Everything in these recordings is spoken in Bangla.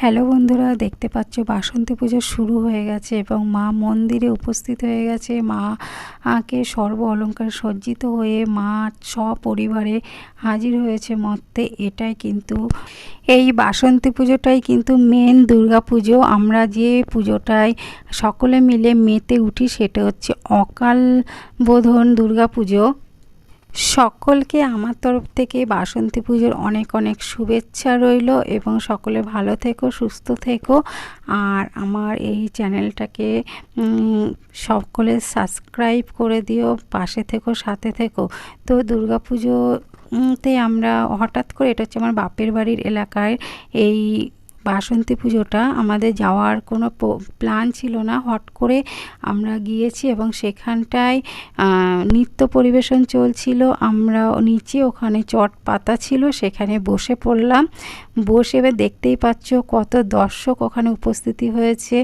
হ্যালো বন্ধুরা, দেখতে পাচ্ছ বাসন্তী পুজো শুরু হয়ে গেছে এবং মা মন্দিরে উপস্থিত হয়ে গেছে। মাকে সর্ব অলঙ্কার সজ্জিত হয়ে মা সপরিবারে হাজির হয়েছে মর্তে। এটাই কিন্তু এই বাসন্তী পুজোটাই কিন্তু মেন দুর্গা পুজো। আমরা যে পুজোটায় সকলে মিলে মেতে উঠি সেটা হচ্ছে অকাল বোধন দুর্গা পুজো। সকলকে আমার তরফ থেকে বাসন্তী পুজোর অনেক অনেক শুভেচ্ছা রইল এবং সকলে ভালো থেকো, সুস্থ থেকো। আর আমার এই চ্যানেলটাকে সকলে সাবস্ক্রাইব করে দিও, পাশে থেকো, সাথে থেকো। তো দুর্গা পুজোতে আমরা হঠাৎ করে, এটা হচ্ছে আমার বাপের বাড়ির এলাকায় এই বাসন্তী পুজোটা, আমাদের যাওয়ার কোনো প্ল্যান ছিল না, হট করে আমরা গিয়েছি এবং সেখানটায় নৃত্য পরিবেশন চলছিল। আমরা নিচে ওখানে চট পাতা ছিল, সেখানে বসে পড়লাম। বসে এবার দেখতেই পাচ্ছ কত দর্শক ওখানে উপস্থিতি হয়েছে।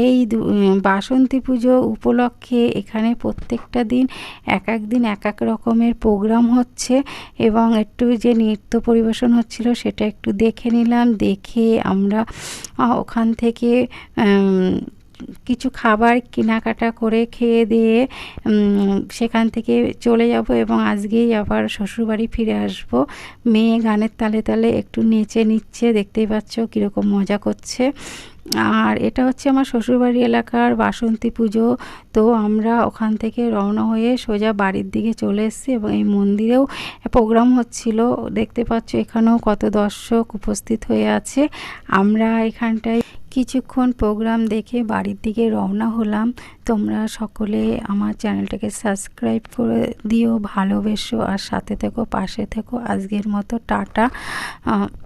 এই বাসন্তী পুজো উপলক্ষে এখানে প্রত্যেকটা দিন এক এক রকমের প্রোগ্রাম হচ্ছে এবং একটু যে নৃত্য পরিবেশন হচ্ছিল সেটা একটু দেখে নিলাম। দেখে আমরা ওখান থেকে কিছু খাবার কেনাকাটা করে খেয়ে দিয়ে সেখান থেকে চলে যাব এবং আজকেই আবার শ্বশুরবাড়ি ফিরে আসব। মেয়ে গানের তালে তালে একটু নেচে নিচ্ছে, দেখতেই পাচ্ছ কীরকম মজা করছে। আর এটা হচ্ছে আমার শ্বশুরবাড়ি এলাকার বাসন্তী পুজো। তো আমরা ওখান থেকে রওনা হয়ে সোজা বাড়ির দিকে চলে এসেছি এবং এই মন্দিরেও প্রোগ্রাম হচ্ছিল। দেখতে পাচ্ছ এখানেও কত দর্শক উপস্থিত হয়ে আছে। আমরা এখানটায় কিছুক্ষণ প্রোগ্রাম দেখে বাড়ির দিকে রওনা হলাম। তোমরা সকলে আমার চ্যানেলটাকে সাবস্ক্রাইব করে দিও, ভালোবেসো আর সাথে থেকো, পাশে থেকো। আজকের মতো টাটা।